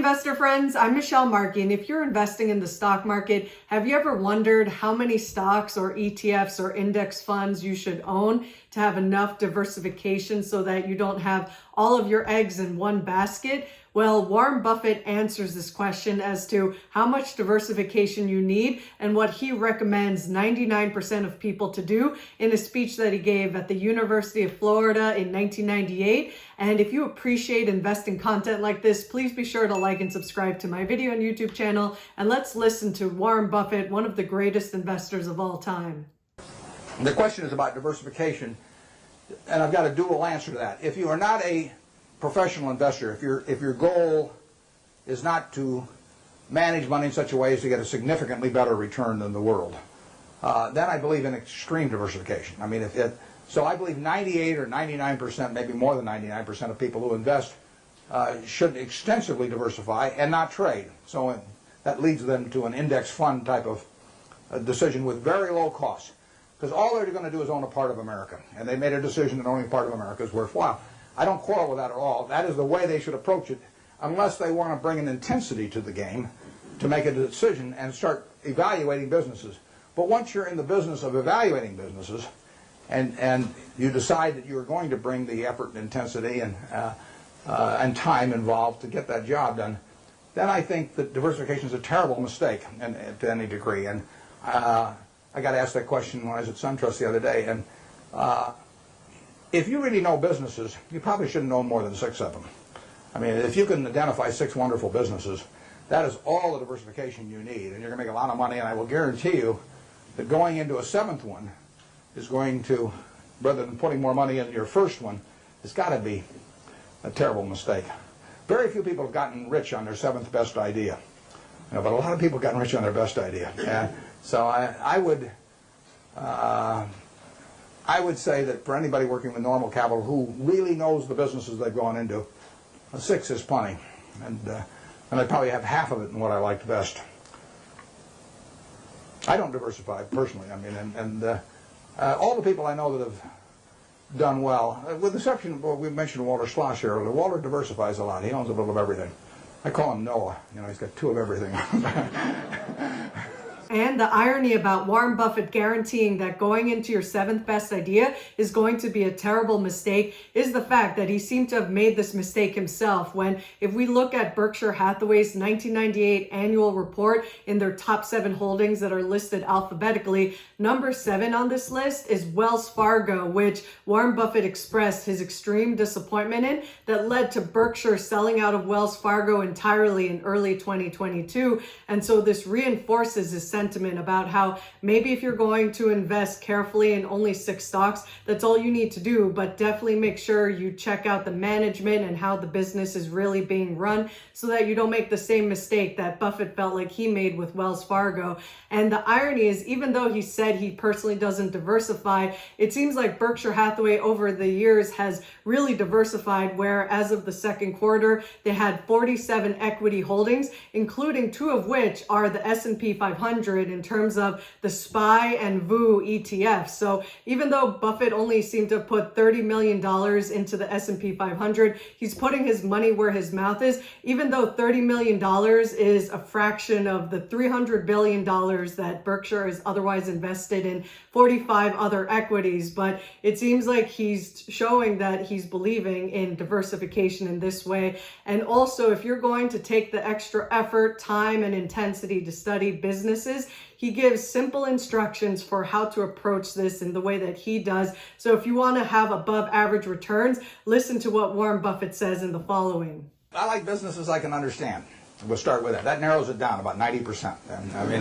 investor friends, I'm Michellemarki, and if you're investing in the stock market, have you ever wondered how many stocks or ETFs or index funds you should own to have enough diversification so that you don't have all of your eggs in one basket? Well, Warren Buffett answers this question as to how much diversification you need and what he recommends 99% of people to do in a speech that he gave at the University of Florida in 1998. And if you appreciate investing content like this, please be sure to like and subscribe to my video and YouTube channel. And let's listen to Warren Buffett, one of the greatest investors of all time. The question is about diversification, and I've got a dual answer to that. If you are not a professional investor, if your goal is not to manage money in such a way as to get a significantly better return than the world, then I believe in extreme diversification. I mean, so I believe 98 or 99%, maybe more than 99% of people who invest should extensively diversify and not trade. So that leads them to an index fund type of decision with very low costs, because all they're going to do is own a part of America, and they made a decision that owning a part of America is worthwhile. I don't quarrel with that at all. That is the way they should approach it, unless they want to bring an intensity to the game to make a decision and start evaluating businesses. But once you're in the business of evaluating businesses, and you decide that you're going to bring the effort and intensity and time involved to get that job done, then I think that diversification is a terrible mistake to any degree. And I got asked that question when I was at SunTrust the other day. And if you really know businesses, you probably shouldn't own more than 6 of them. I mean, if you can identify 6 wonderful businesses, that is all the diversification you need, and you're going to make a lot of money. And I will guarantee you that going into a 7th one is going to, rather than putting more money in your first one, it's got to be a terrible mistake. Very few people have gotten rich on their 7th best idea, but a lot of people have gotten rich on their best idea. So I would say that for anybody working with normal capital who really knows the businesses they've gone into, a 6 is plenty, and I probably have half of it in what I liked best. I don't diversify personally. I mean, all the people I know that have done well, with the exception of we mentioned Walter Schloss earlier. Walter diversifies a lot. He owns a little of everything. I call him Noah. You know, he's got 2 of everything. And the irony about Warren Buffett guaranteeing that going into your 7th best idea is going to be a terrible mistake is the fact that he seemed to have made this mistake himself when, if we look at Berkshire Hathaway's 1998 annual report in their top 7 holdings that are listed alphabetically, number 7 on this list is Wells Fargo, which Warren Buffett expressed his extreme disappointment in that led to Berkshire selling out of Wells Fargo entirely in early 2022. And so this reinforces his sentiment about how maybe if you're going to invest carefully in only 6 stocks, that's all you need to do, but definitely make sure you check out the management and how the business is really being run so that you don't make the same mistake that Buffett felt like he made with Wells Fargo. And the irony is, even though he said he personally doesn't diversify, it seems like Berkshire Hathaway over the years has really diversified, where as of the 2nd quarter, they had 47 equity holdings, including 2 of which are the S&P 500 in terms of the SPY and VU ETFs. So even though Buffett only seemed to put $30 million into the S&P 500, he's putting his money where his mouth is, even though $30 million is a fraction of the $300 billion that Berkshire is otherwise invested in 45 other equities. But it seems like he's showing that he's believing in diversification in this way. And also, if you're going to take the extra effort, time, and intensity to study businesses, he gives simple instructions for how to approach this in the way that he does. So if you want to have above average returns, listen to what Warren Buffett says in the following. I like businesses I can understand. We'll start with that. That narrows it down about 90%. I mean,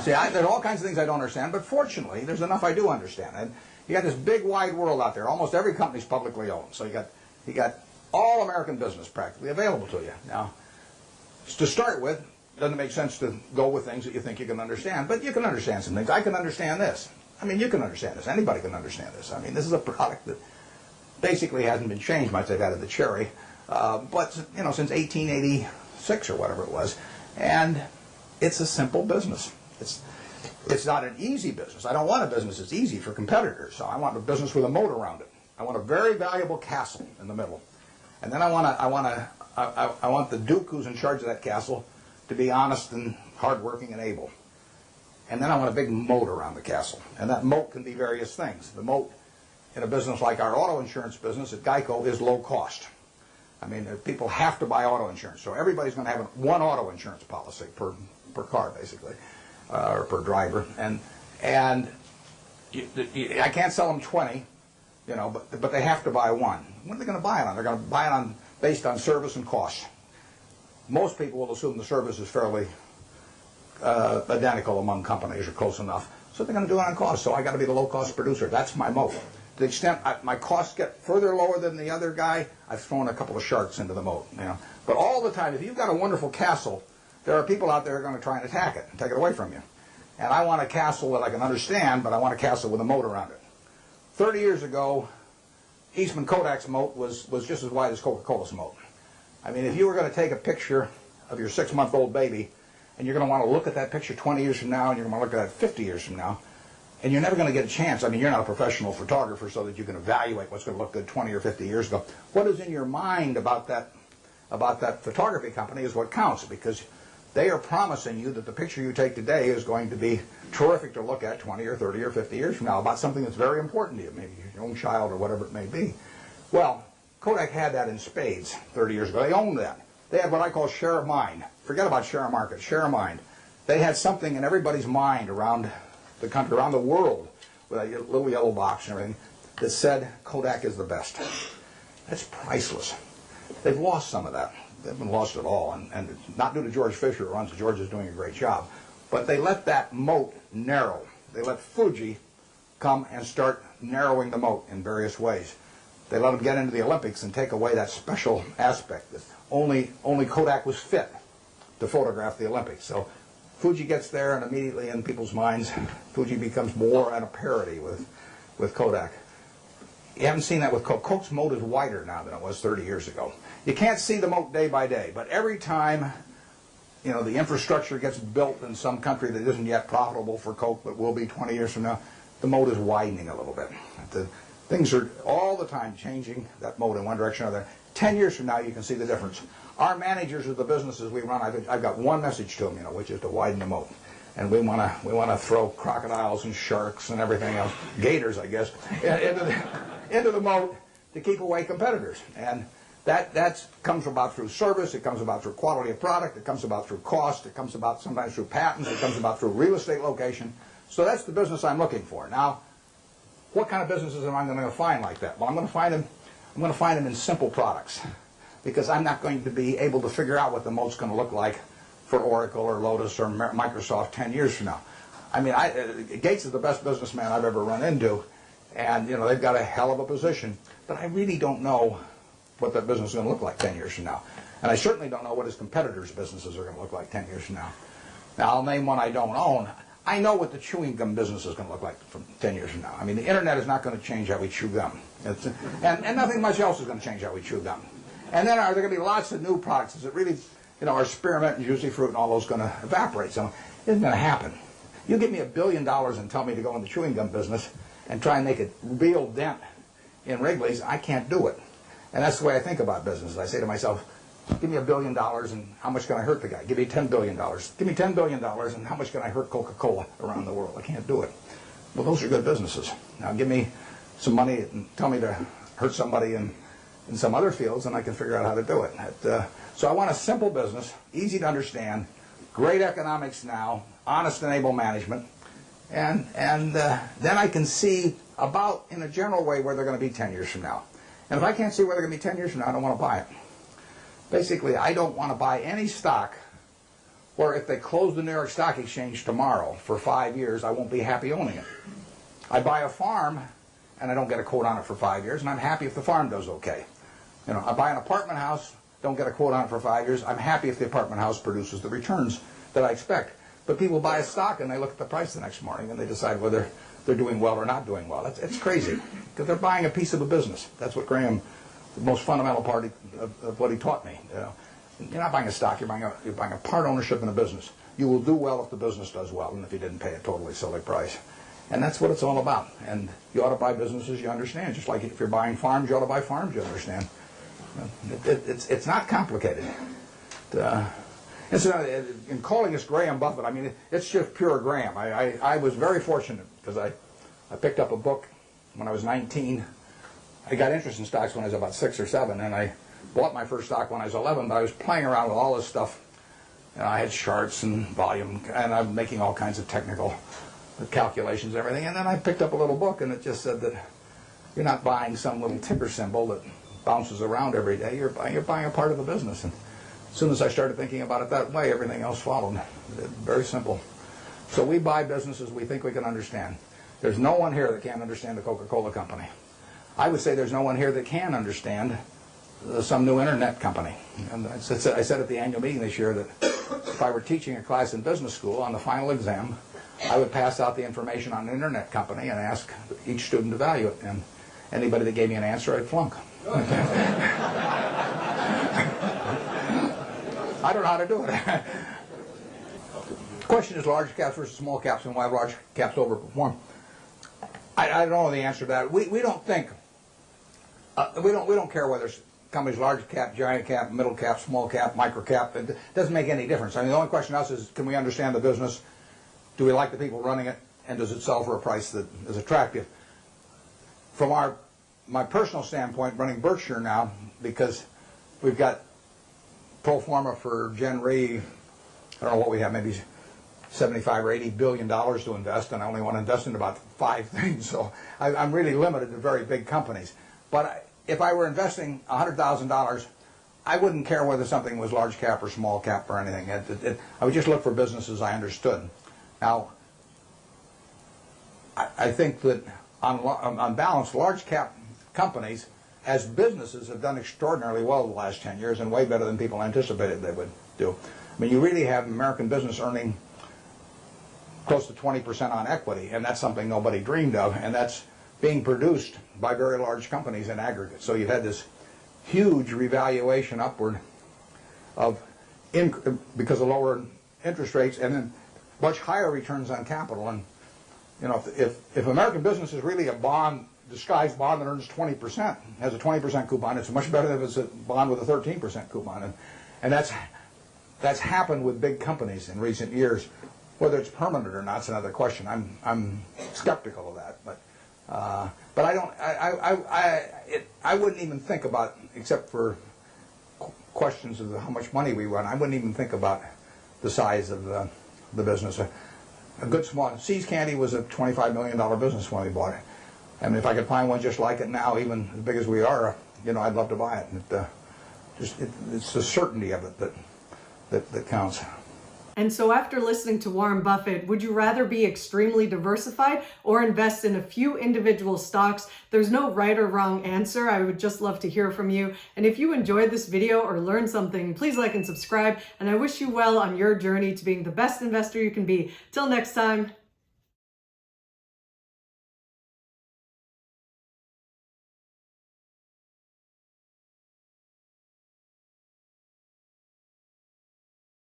there are all kinds of things I don't understand, but fortunately, there's enough I do understand. And you got this big, wide world out there. Almost every company's publicly owned. So you got all American business practically available to you. Now, to start with, it doesn't make sense to go with things that you think you can understand, but you can understand some things. I can understand this. I mean, you can understand this. Anybody can understand this. I mean, this is a product that basically hasn't been changed much. They've added the cherry, but since 1886 or whatever it was, and it's a simple business. It's not an easy business. I don't want a business that's easy for competitors. So I want a business with a moat around it. I want a very valuable castle in the middle, and then I want I want the Duke who's in charge of that castle to be honest and hardworking and able. And then I want a big moat around the castle. And that moat can be various things. The moat in a business like our auto insurance business at Geico is low cost. I mean, people have to buy auto insurance. So everybody's going to have one auto insurance policy per car, basically, or per driver. And I can't sell them 20, you know, but they have to buy one. What are they going to buy it on? They're going to buy it on based on service and cost. Most people will assume the service is fairly identical among companies or close enough. So they're going to do it on cost. So I got to be the low-cost producer. That's my moat. To the extent my costs get further lower than the other guy, I've thrown a couple of sharks into the moat. You know, but all the time, if you've got a wonderful castle, there are people out there who are going to try and attack it and take it away from you. And I want a castle that I can understand, but I want a castle with a moat around it. 30 years ago, Eastman Kodak's moat was just as wide as Coca-Cola's moat. I mean, if you were going to take a picture of your 6-month-old baby, and you're going to want to look at that picture 20 years from now, and you're going to want to look at it 50 years from now, and you're never going to get a chance. I mean, you're not a professional photographer so that you can evaluate what's going to look good 20 or 50 years ago. What is in your mind about that photography company is what counts, because they are promising you that the picture you take today is going to be terrific to look at 20 or 30 or 50 years from now about something that's very important to you, maybe your own child or whatever it may be. Well, Kodak had that in spades 30 years ago. They owned that. They had what I call share of mind. Forget about share of market, share of mind. They had something in everybody's mind around the country, around the world, with a little yellow box and everything, that said Kodak is the best. That's priceless. They've lost some of that. They haven't lost it all, and it's not due to George Fisher, who runs it. George is doing a great job. But they let that moat narrow. They let Fuji come and start narrowing the moat in various ways. They let them get into the Olympics and take away that special aspect that only Kodak was fit to photograph the Olympics. So Fuji gets there, and immediately in people's minds, Fuji becomes more at a parity with Kodak. You haven't seen that with Coke. Coke's moat is wider now than it was 30 years ago. You can't see the moat day by day, but every time, you know, the infrastructure gets built in some country that isn't yet profitable for Coke, but will be 20 years from now, the moat is widening a little bit. Things are all the time changing that moat in one direction or the other. 10 years from now, you can see the difference. Our managers of the businesses we run, I've got one message to them, you know, which is to widen the moat. And we want to throw crocodiles and sharks and everything else, gators, I guess, into the moat to keep away competitors. And that comes about through service. It comes about through quality of product. It comes about through cost. It comes about sometimes through patents. It comes about through real estate location. So that's the business I'm looking for. Now, what kind of businesses am I going to find like that? Well, I'm going to find them in simple products, because I'm not going to be able to figure out what the moat's going to look like for Oracle or Lotus or Microsoft 10 years from now. I mean, Gates is the best businessman I've ever run into, and you know they've got a hell of a position, but I really don't know what that business is going to look like 10 years from now. And I certainly don't know what his competitors' businesses are going to look like 10 years from now. Now, I'll name one I don't own. I know what the chewing gum business is going to look like from 10 years from now. I mean, the internet is not going to change how we chew gum. And nothing much else is going to change how we chew gum. And then are there going to be lots of new products? Is it really, you know, are spearmint and juicy fruit and all those going to evaporate? So it isn't going to happen. You give me $1 billion and tell me to go in the chewing gum business and try and make a real dent in Wrigley's, I can't do it. And that's the way I think about business. I say to myself, give me $1 billion and how much can I hurt the guy? Give me $10 billion. Give me $10 billion and how much can I hurt Coca-Cola around the world? I can't do it. Well, those are good businesses. Now give me some money and tell me to hurt somebody in some other fields and I can figure out how to do it. So I want a simple business, easy to understand, great economics now, honest and able management, and then I can see about, in a general way, where they're going to be 10 years from now. And if I can't see where they're going to be 10 years from now, I don't want to buy it. Basically, I don't want to buy any stock where if they close the New York Stock Exchange tomorrow for 5 years, I won't be happy owning it. I buy a farm and I don't get a quote on it for 5 years, and I'm happy if the farm does okay. You know, I buy an apartment house, don't get a quote on it for 5 years, I'm happy if the apartment house produces the returns that I expect. But people buy a stock and they look at the price the next morning and they decide whether they're doing well or not doing well. It's crazy, because they're buying a piece of a business. That's what Graham, the most fundamental part of what he taught me. You know, you're not buying a stock, you're buying a part ownership in a business. You will do well if the business does well, and if you didn't pay a totally silly price. And that's what it's all about. And you ought to buy businesses you understand. Just like if you're buying farms, you ought to buy farms you understand. It's not complicated. In calling this Graham Buffett, I mean, it's just pure Graham. I was very fortunate because I picked up a book when I was 19. I got interested in stocks when I was about 6 or 7, and I bought my first stock when I was 11, but I was playing around with all this stuff. I had charts and volume, and I'm making all kinds of technical calculations and everything, and then I picked up a little book, and it just said that you're not buying some little ticker symbol that bounces around every day. You're buying a part of the business. And as soon as I started thinking about it that way, everything else followed. Very simple. So we buy businesses we think we can understand. There's no one here that can't understand the Coca-Cola company. I would say there's no one here that can understand some new internet company. And I said at the annual meeting this year that if I were teaching a class in business school on the final exam, I would pass out the information on an internet company and ask each student to value it. And anybody that gave me an answer, I'd flunk. I don't know how to do it. The question is large caps versus small caps and why large caps overperform. I don't know the answer to that. We don't think, we don't care whether companies large cap, giant cap, middle cap, small cap, micro cap. It doesn't make any difference. I mean, the only question to us is, can we understand the business? Do we like the people running it? And does it sell for a price that is attractive? From my personal standpoint, running Berkshire now, because we've got pro forma for Gen Re, I don't know what we have, maybe 75 or 80 billion dollars to invest, and I only want to invest in about 5 things. So I'm really limited to very big companies. But if I were investing $100,000, I wouldn't care whether something was large cap or small cap or anything. I would just look for businesses I understood. Now, I think that on balance, large cap companies as businesses have done extraordinarily well the last 10 years and way better than people anticipated they would do. I mean, you really have American business earning close to 20% on equity, and that's something nobody dreamed of, and that's being produced by very large companies in aggregate. So you've had this huge revaluation upward because of lower interest rates, and then much higher returns on capital. And you know, if American business is really a bond, disguised bond that earns 20%, has a 20% coupon, it's much better than if it's a bond with a 13% coupon. And that's happened with big companies in recent years. Whether it's permanent or not is another question. I'm skeptical of that, but I wouldn't even think about, except for questions of how much money we run, I wouldn't even think about the size of the business. A good small See's Candy was a $25 million business when we bought it. I mean, if I could find one just like it now, even as big as we are, you know, I'd love to buy it. It's the certainty of it that counts. And so after listening to Warren Buffett, would you rather be extremely diversified or invest in a few individual stocks? There's no right or wrong answer. I would just love to hear from you. And if you enjoyed this video or learned something, please like and subscribe. And I wish you well on your journey to being the best investor you can be. Till next time.